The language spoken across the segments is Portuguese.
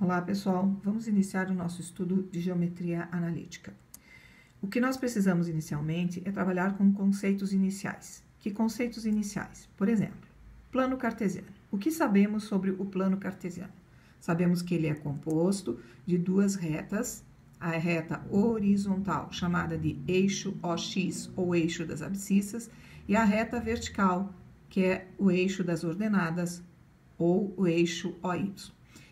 Olá, pessoal. Vamos iniciar o nosso estudo de geometria analítica. O que nós precisamos inicialmente é trabalhar com conceitos iniciais. Que conceitos iniciais? Por exemplo, plano cartesiano. O que sabemos sobre o plano cartesiano? Sabemos que ele é composto de duas retas, a reta horizontal, chamada de eixo OX ou eixo das abscissas, e a reta vertical, que é o eixo das ordenadas ou o eixo OY.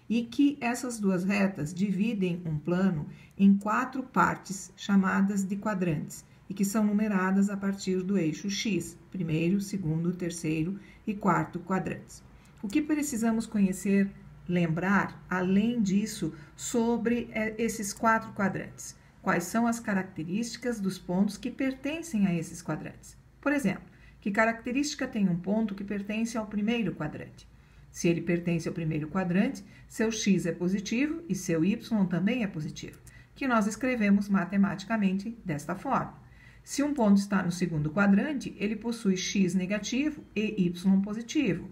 E que essas duas retas dividem um plano em 4 partes chamadas de quadrantes e que são numeradas a partir do eixo X, primeiro, segundo, terceiro e quarto quadrantes. O que precisamos conhecer, lembrar, além disso, sobre esses 4 quadrantes? Quais são as características dos pontos que pertencem a esses quadrantes? Por exemplo, que característica tem um ponto que pertence ao primeiro quadrante? Se ele pertence ao primeiro quadrante, seu x é positivo e seu y também é positivo, que nós escrevemos matematicamente desta forma. Se um ponto está no segundo quadrante, ele possui x negativo e y positivo.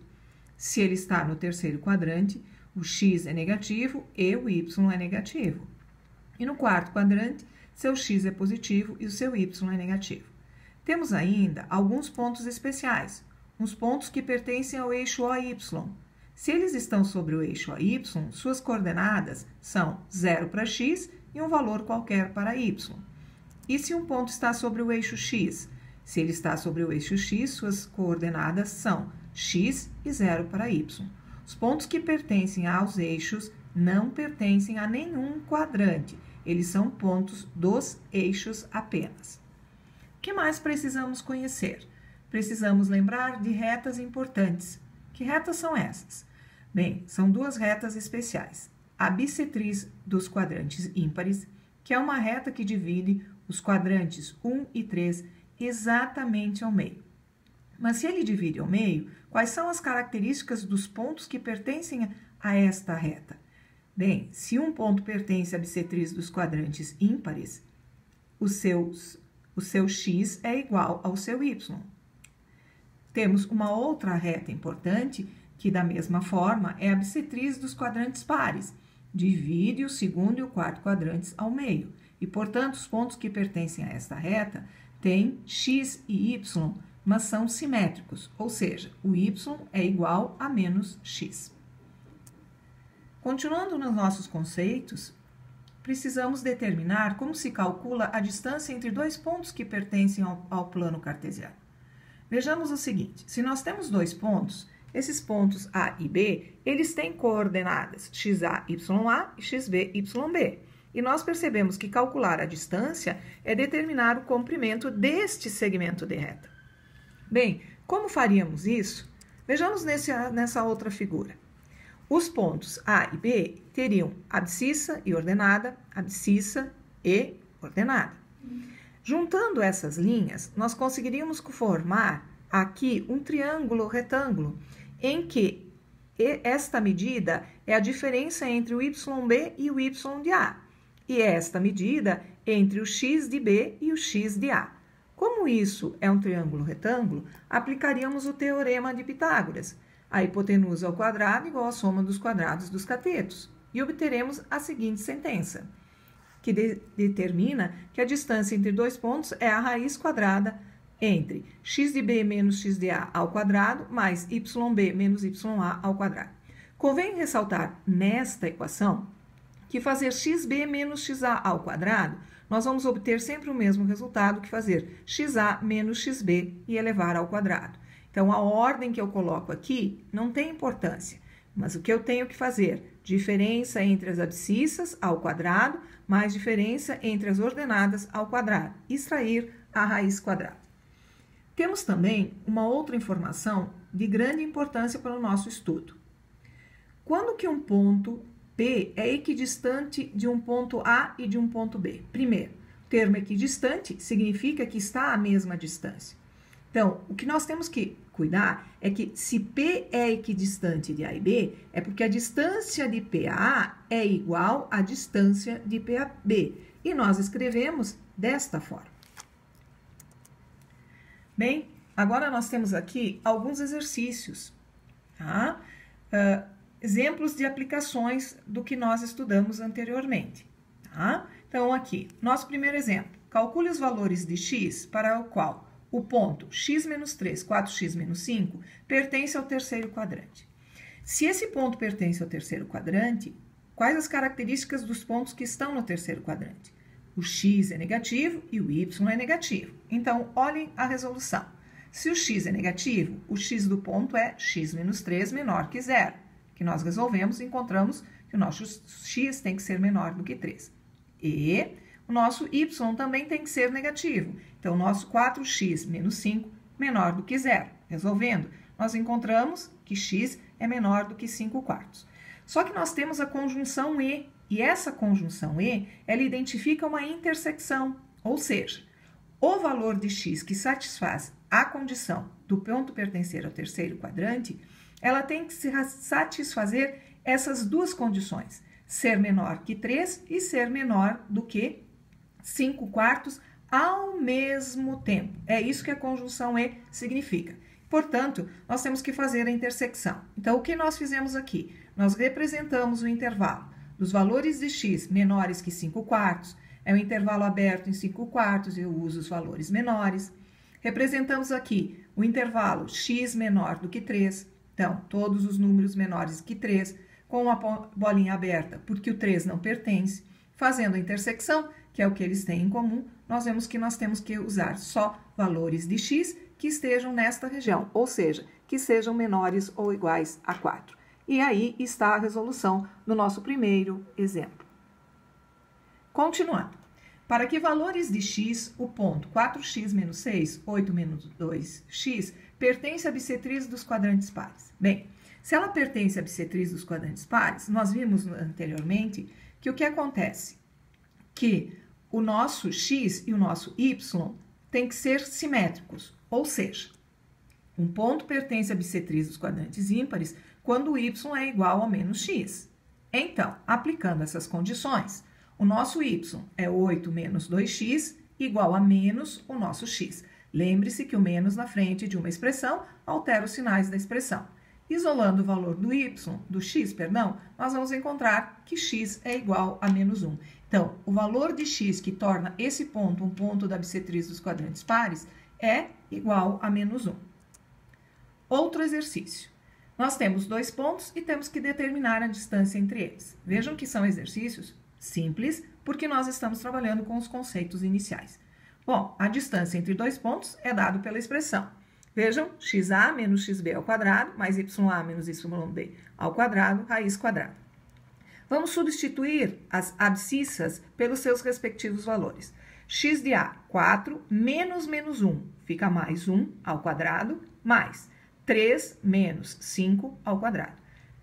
Se ele está no terceiro quadrante, o x é negativo e o y é negativo. E no quarto quadrante, seu x é positivo e o seu y é negativo. Temos ainda alguns pontos especiais, uns pontos que pertencem ao eixo OY. Se eles estão sobre o eixo OY, suas coordenadas são 0 para x e um valor qualquer para y. E se um ponto está sobre o eixo x? Se ele está sobre o eixo x, suas coordenadas são x e 0 para y. Os pontos que pertencem aos eixos não pertencem a nenhum quadrante. Eles são pontos dos eixos apenas. O que mais precisamos conhecer? Precisamos lembrar de retas importantes. Que retas são essas? Bem, são duas retas especiais. A bissetriz dos quadrantes ímpares, que é uma reta que divide os quadrantes 1 e 3 exatamente ao meio. Mas se ele divide ao meio, quais são as características dos pontos que pertencem a esta reta? Bem, se um ponto pertence à bissetriz dos quadrantes ímpares, o seu x é igual ao seu y. Temos uma outra reta importante, que da mesma forma é a bissetriz dos quadrantes pares. Divide o segundo e o quarto quadrantes ao meio. E, portanto, os pontos que pertencem a esta reta têm x e y, mas são simétricos, ou seja, o y é igual a menos x. Continuando nos nossos conceitos, precisamos determinar como se calcula a distância entre dois pontos que pertencem ao plano cartesiano. Vejamos o seguinte, se nós temos dois pontos, esses pontos A e B, eles têm coordenadas xa, ya e xb, yb. E nós percebemos que calcular a distância é determinar o comprimento deste segmento de reta. Bem, como faríamos isso? Vejamos nessa outra figura. Os pontos A e B teriam abscissa e ordenada, abscissa e ordenada. Juntando essas linhas, nós conseguiríamos formar aqui um triângulo retângulo, em que esta medida é a diferença entre o YB e o Y de A, e esta medida entre o X de B e o X de A. Como isso é um triângulo retângulo, aplicaríamos o teorema de Pitágoras, a hipotenusa ao quadrado igual à soma dos quadrados dos catetos, e obteremos a seguinte sentença, que determina que a distância entre dois pontos é a raiz quadrada entre x de b menos x de a ao quadrado mais yb menos ya ao quadrado. Convém ressaltar nesta equação que fazer xb menos xa ao quadrado, nós vamos obter sempre o mesmo resultado que fazer xa menos xb e elevar ao quadrado. Então, a ordem que eu coloco aqui não tem importância, mas o que eu tenho que fazer? Diferença entre as abscissas ao quadrado mais diferença entre as ordenadas ao quadrado. Extrair a raiz quadrada. Temos também uma outra informação de grande importância para o nosso estudo. Quando que um ponto P é equidistante de um ponto A e de um ponto B? Primeiro, o termo equidistante significa que está à mesma distância. Então, o que nós temos que cuidar é que se P é equidistante de A e B, é porque a distância de P a A é igual à distância de P a B. E nós escrevemos desta forma. Bem, agora nós temos aqui alguns exercícios, tá? exemplos de aplicações do que nós estudamos anteriormente. Tá? Então, aqui, nosso primeiro exemplo. Calcule os valores de x para o qual o ponto x menos 3, 4x menos 5 pertence ao terceiro quadrante. Se esse ponto pertence ao terceiro quadrante, quais as características dos pontos que estão no terceiro quadrante? O x é negativo e o y é negativo. Então, olhem a resolução. Se o x é negativo, o x do ponto é x menos 3 menor que zero. Que nós resolvemos e encontramos que o nosso x tem que ser menor do que 3. E o nosso y também tem que ser negativo. Então, o nosso 4x menos 5 menor do que zero. Resolvendo, nós encontramos que x é menor do que 5 quartos. Só que nós temos a conjunção e essa conjunção ela identifica uma intersecção, ou seja, o valor de x que satisfaz a condição do ponto pertencer ao terceiro quadrante, ela tem que satisfazer essas duas condições, ser menor que 3 e ser menor do que 5 quartos ao mesmo tempo. É isso que a conjunção e significa. Portanto, nós temos que fazer a intersecção. Então, o que nós fizemos aqui? Nós representamos o intervalo dos valores de x menores que 5 quartos, é um intervalo aberto em 5 quartos, eu uso os valores menores. Representamos aqui o intervalo x menor do que 3, então, todos os números menores que 3, com uma bolinha aberta, porque o 3 não pertence. Fazendo a intersecção, que é o que eles têm em comum, nós vemos que nós temos que usar só valores de x que estejam nesta região, ou seja, que sejam menores ou iguais a 4. E aí está a resolução do nosso primeiro exemplo. Continuando. Para que valores de x, o ponto 4x menos 6, 8 menos 2x, pertence à bissetriz dos quadrantes pares? Bem, se ela pertence à bissetriz dos quadrantes pares, nós vimos anteriormente que o que acontece? Que o nosso x e o nosso y têm que ser simétricos, ou seja, um ponto pertence à bissetriz dos quadrantes ímpares quando o y é igual a menos x. Então, aplicando essas condições, o nosso y é 8 menos 2x igual a menos o nosso x. Lembre-se que o menos na frente de uma expressão altera os sinais da expressão. Isolando o valor do x, nós vamos encontrar que x é igual a menos 1. Então, o valor de x que torna esse ponto um ponto da bissetriz dos quadrantes pares é igual a menos 1. Outro exercício. Nós temos dois pontos e temos que determinar a distância entre eles. Vejam que são exercícios simples, porque nós estamos trabalhando com os conceitos iniciais. Bom, a distância entre dois pontos é dada pela expressão. Vejam, xa menos xb ao quadrado, mais ya menos yb ao quadrado, raiz quadrada. Vamos substituir as abscissas pelos seus respectivos valores. X de a, 4, menos 1, fica mais 1 ao quadrado, mais 3 menos 5 ao quadrado.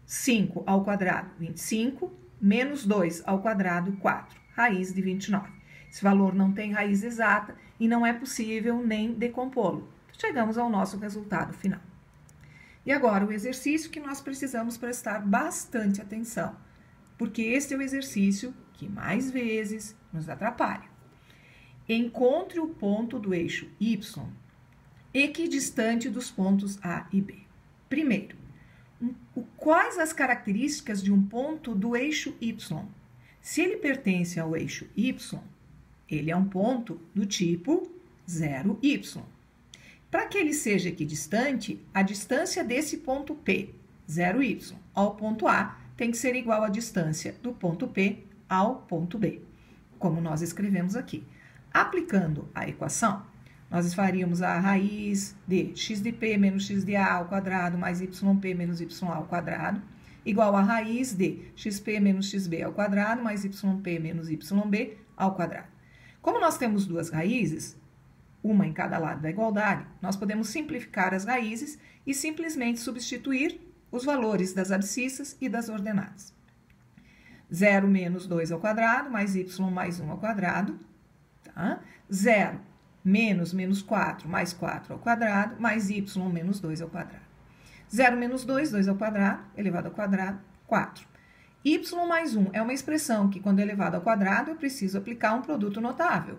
5 ao quadrado, 25, menos 2 ao quadrado, 4, raiz de 29. Esse valor não tem raiz exata e não é possível nem decompô-lo. Chegamos ao nosso resultado final. E agora o exercício que nós precisamos prestar bastante atenção, porque este é o exercício que mais vezes nos atrapalha. Encontre o ponto do eixo y equidistante dos pontos A e B. Primeiro, quais as características de um ponto do eixo y? Se ele pertence ao eixo y, ele é um ponto do tipo 0y. Para que ele seja equidistante, a distância desse ponto P, 0y, ao ponto A, tem que ser igual à distância do ponto P ao ponto B, como nós escrevemos aqui. Aplicando a equação, nós faríamos a raiz de x de P menos x de A ao quadrado mais yp menos ya ao quadrado, igual a raiz de xp menos xb ao quadrado mais yp menos yb ao quadrado. Como nós temos duas raízes, uma em cada lado da igualdade, nós podemos simplificar as raízes e simplesmente substituir os valores das abscissas e das ordenadas. 0 menos 2 ao quadrado, mais y mais 1 ao quadrado. Tá? 0 menos 4 mais 4 ao quadrado, mais y menos 2 ao quadrado. 0 menos 2, 2 ao quadrado, elevado ao quadrado, 4. Y mais 1 é uma expressão que, quando elevado ao quadrado, eu preciso aplicar um produto notável.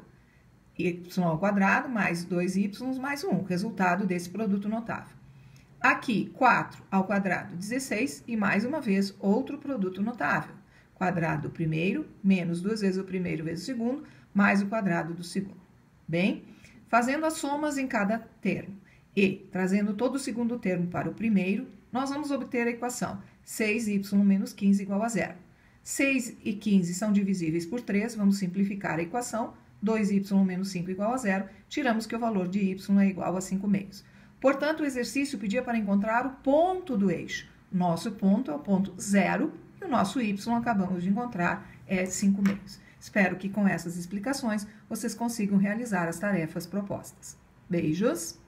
Y ao quadrado mais 2y mais 1, resultado desse produto notável. Aqui, 4 ao quadrado, 16, e mais uma vez, outro produto notável. Quadrado do primeiro, menos 2 vezes o primeiro vezes o segundo, mais o quadrado do segundo. Bem, fazendo as somas em cada termo e trazendo todo o segundo termo para o primeiro, nós vamos obter a equação 6y menos 15 igual a 0. 6 e 15 são divisíveis por 3, vamos simplificar a equação, 2y menos 5 igual a 0, tiramos que o valor de y é igual a 5 meios. Portanto, o exercício pedia para encontrar o ponto do eixo. Nosso ponto é o ponto 0 e o nosso y acabamos de encontrar é 5 meios. Espero que com essas explicações vocês consigam realizar as tarefas propostas. Beijos!